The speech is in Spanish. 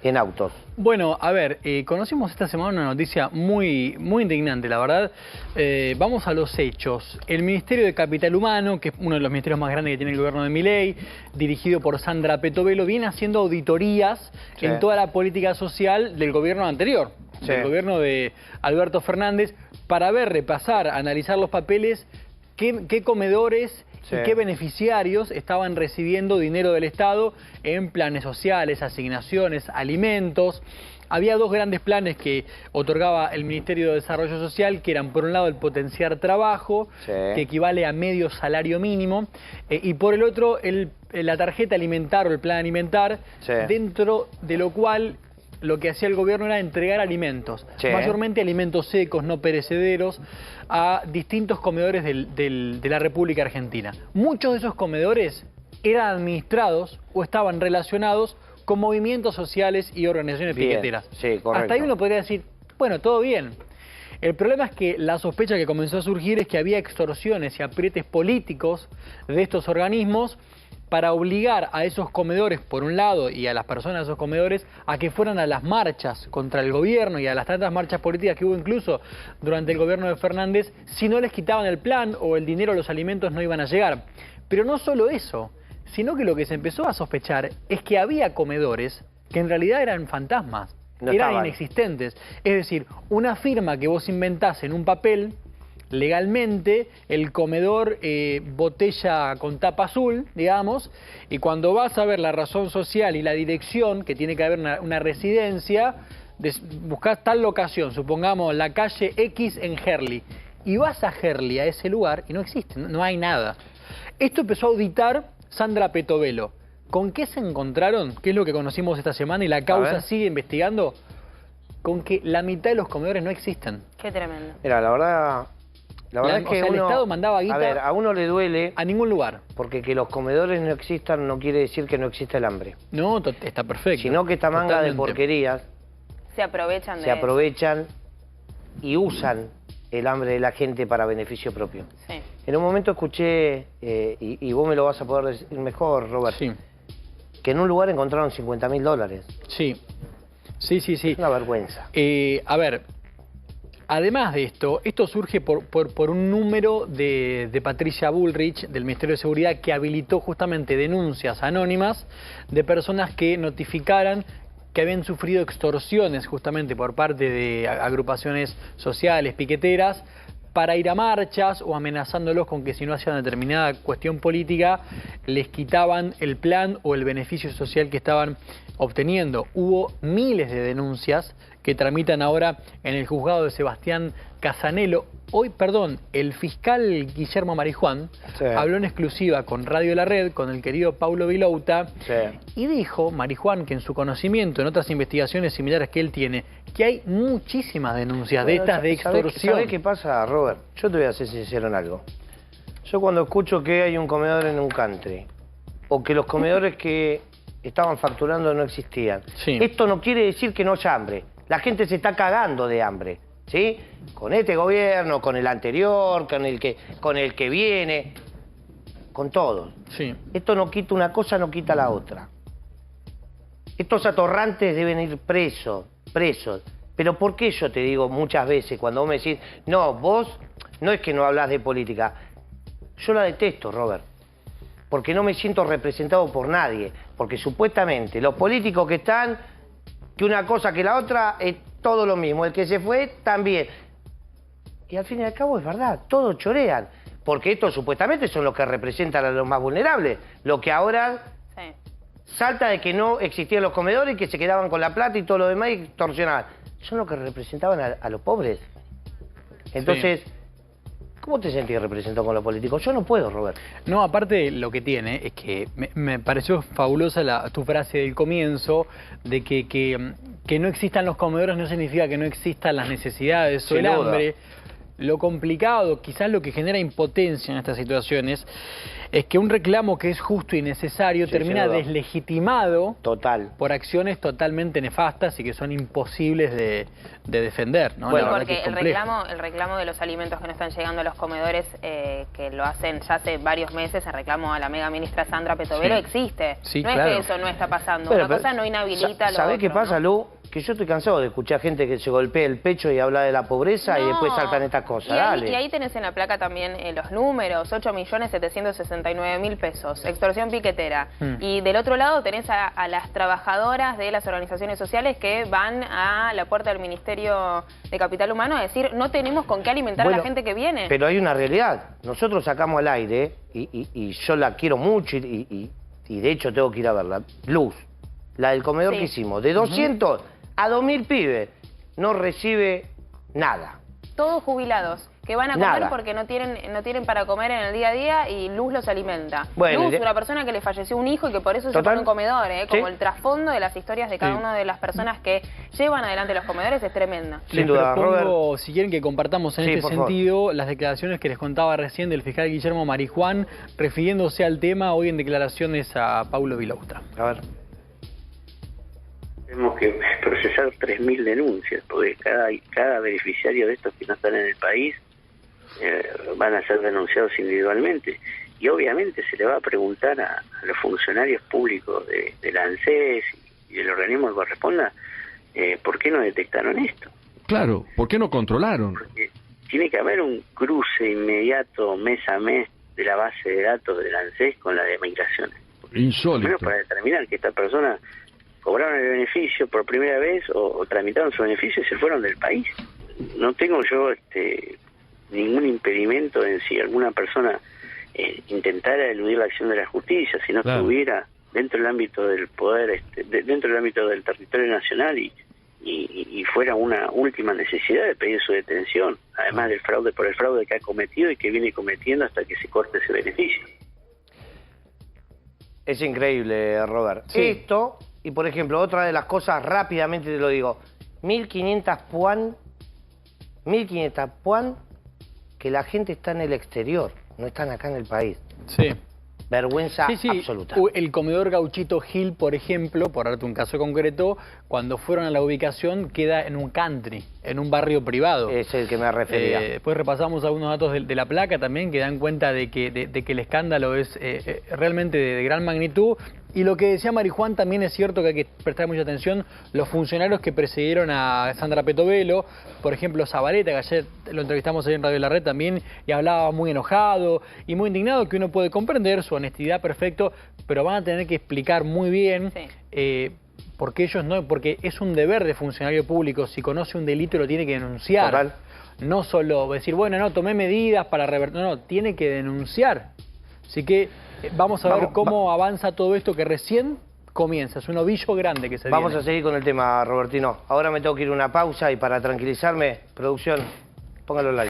en autos. Bueno, a ver, conocimos esta semana una noticia muy indignante, la verdad. Vamos a los hechos. El Ministerio de Capital Humano, que es uno de los ministerios más grandes que tiene el gobierno de Milei, dirigido por Sandra Petovelo, viene haciendo auditorías en toda la política social del gobierno anterior, del gobierno de Alberto Fernández, para ver, repasar, analizar los papeles, qué comedores y qué beneficiarios estaban recibiendo dinero del Estado en planes sociales, asignaciones, alimentos. Había dos grandes planes que otorgaba el Ministerio de Desarrollo Social, que eran por un lado el potenciar trabajo, que equivale a medio salario mínimo, y por el otro la tarjeta alimentar o el plan alimentar, dentro de lo cual lo que hacía el gobierno era entregar alimentos, mayormente alimentos secos, no perecederos, a distintos comedores de la República Argentina. Muchos de esos comedores eran administrados o estaban relacionados con movimientos sociales y organizaciones piqueteras. Hasta ahí uno podría decir, bueno, todo bien. El problema es que la sospecha que comenzó a surgir es que había extorsiones y aprietes políticos de estos organismos para obligar a esos comedores, por un lado, y a las personas de esos comedores, a que fueran a las marchas contra el gobierno y a las tantas marchas políticas que hubo incluso durante el gobierno de Fernández, si no les quitaban el plan o el dinero, los alimentos no iban a llegar. Pero no solo eso, sino que lo que se empezó a sospechar es que había comedores que en realidad eran fantasmas, eran inexistentes. Es decir, una firma que vos inventás en un papel, legalmente, el comedor botella con tapa azul, digamos, y cuando vas a ver la razón social y la dirección, que tiene que haber una residencia, buscás tal locación, supongamos la calle X en Gerli, y vas a Gerli, a ese lugar, y no existe, no hay nada. Esto empezó a auditar Sandra Petovelo. ¿Con qué se encontraron? ¿Qué es lo que conocimos esta semana y la causa sigue investigando? Con que la mitad de los comedores no existen. Qué tremendo. Mira, la verdad es que el Estado mandaba guita a uno le duele a ningún lugar. Porque que los comedores no existan no quiere decir que no exista el hambre. No, está perfecto. Sino que esta manga de porquerías se aprovechan y usan el hambre de la gente para beneficio propio. Sí. En un momento escuché, y vos me lo vas a poder decir mejor, Robert, que en un lugar encontraron $50.000. Sí. Es una vergüenza. A ver, además de esto surge por un número de Patricia Bullrich, del Ministerio de Seguridad, que habilitó justamente denuncias anónimas de personas que notificaran que habían sufrido extorsiones justamente por parte de agrupaciones sociales, piqueteras, para ir a marchas o amenazándolos con que si no hacían determinada cuestión política, les quitaban el plan o el beneficio social que estaban obteniendo. Hubo miles de denuncias que tramitan ahora en el juzgado de Sebastián Casanelo. Hoy, el fiscal Guillermo Marijuán habló en exclusiva con Radio La Red, con el querido Paulo Vilouta, y dijo, Marijuán, que en su conocimiento, en otras investigaciones similares que él tiene, que hay muchísimas denuncias de estas de extorsión. ¿Sabés qué pasa, Robert? Yo te voy a ser sincero en algo. Yo cuando escucho que hay un comedor en un country, o que los comedores que estaban facturando no existían, esto no quiere decir que no haya hambre. La gente se está cagando de hambre, ¿sí? Con este gobierno, con el anterior, con el que viene, con todos. Esto no quita una cosa, no quita la otra. Estos atorrantes deben ir presos. Pero ¿por qué yo te digo muchas veces cuando vos me decís, no, vos no es que no hablas de política? Yo la detesto, Robert, porque no me siento representado por nadie, porque supuestamente los políticos que están, que una cosa que la otra, es todo lo mismo, el que se fue también. Y al fin y al cabo es verdad, todos chorean, porque estos supuestamente son los que representan a los más vulnerables, lo que ahora salta de que no existían los comedores y que se quedaban con la plata y todo lo demás y extorsionaban. Son los que representaban a los pobres. Entonces, ¿cómo te sentís representado con los políticos? Yo no puedo, Robert. No, aparte lo que tiene es que me pareció fabulosa tu frase del comienzo de que no existan los comedores no significa que no existan las necesidades o el hambre. Lo complicado, quizás lo que genera impotencia en estas situaciones, es que un reclamo que es justo y necesario termina deslegitimado por acciones totalmente nefastas y que son imposibles de defender, ¿no? Bueno, porque el reclamo de los alimentos que no están llegando a los comedores, que lo hacen ya hace varios meses, el reclamo a la mega ministra Sandra Petovelo existe. Sí, no es que eso no está pasando, una cosa no inhabilita lo ¿Sabés otro, qué pasa, ¿no? Lu? Que yo estoy cansado de escuchar gente que se golpea el pecho y habla de la pobreza y después saltan estas cosas. Y ahí tenés en la placa también los números, 8.769.000 pesos, extorsión piquetera. Y del otro lado tenés a las trabajadoras de las organizaciones sociales que van a la puerta del Ministerio de Capital Humano a decir, no tenemos con qué alimentar a la gente que viene. Pero hay una realidad. Nosotros sacamos al aire, y yo la quiero mucho, y de hecho tengo que ir a verla, Luz, la del comedor que hicimos, de 200... a 2.000 pibes, no recibe nada. Todos jubilados, que van a comer porque no tienen para comer en el día a día y Luz los alimenta. Bueno, Luz, una persona que le falleció un hijo y que por eso se pone un comedor, como el trasfondo de las historias de cada una de las personas que llevan adelante los comedores es tremenda. Sin duda, Robert, si quieren que compartamos en este sentido las declaraciones que les contaba recién del fiscal Guillermo Marijuán, refiriéndose al tema hoy en declaraciones a Paulo Vilouta. A ver. Tenemos que procesar 3.000 denuncias, porque cada beneficiario de estos que no están en el país van a ser denunciados individualmente. Y obviamente se le va a preguntar a los funcionarios públicos de la ANSES y del organismo que corresponda, ¿por qué no detectaron esto? Claro, ¿por qué no controlaron? Porque tiene que haber un cruce inmediato, mes a mes, de la base de datos de la ANSES con la de migraciones. Insólito. Menos para determinar que esta persona cobraron el beneficio por primera vez o tramitaron su beneficio y se fueron del país. No tengo yo ningún impedimento en si alguna persona intentara eludir la acción de la justicia, si no estuviera dentro del ámbito del poder, dentro del ámbito del territorio nacional y fuera una última necesidad de pedir su detención, además del fraude por el fraude que ha cometido y que viene cometiendo hasta que se corte ese beneficio. Es increíble, Robert. Esto... Y, por ejemplo, otra de las cosas, rápidamente te lo digo, 1.500 puan que la gente está en el exterior, no están acá en el país. Sí. Vergüenza absoluta. El comedor Gauchito Gil, por ejemplo, por darte un caso concreto, cuando fueron a la ubicación queda en un country, en un barrio privado. Es el que me refería. Después repasamos algunos datos de la placa también que dan cuenta de que el escándalo es realmente de gran magnitud. Y lo que decía Marijuán también es cierto que hay que prestar mucha atención. Los funcionarios que precedieron a Sandra Petovelo, por ejemplo Zabaleta, que ayer lo entrevistamos ahí en Radio La Red también, y hablaba muy enojado y muy indignado, que uno puede comprender su honestidad, perfecto, pero van a tener que explicar muy bien porque ellos no, porque es un deber de funcionario público, si conoce un delito lo tiene que denunciar. Total. No solo decir, bueno, no, tomé medidas para revertir, no, tiene que denunciar. Así que vamos a ver cómo avanza todo esto que recién comienza. Es un ovillo grande que se viene. Vamos a seguir con el tema, Robertino. Ahora me tengo que ir a una pausa y para tranquilizarme, producción, póngalo al aire.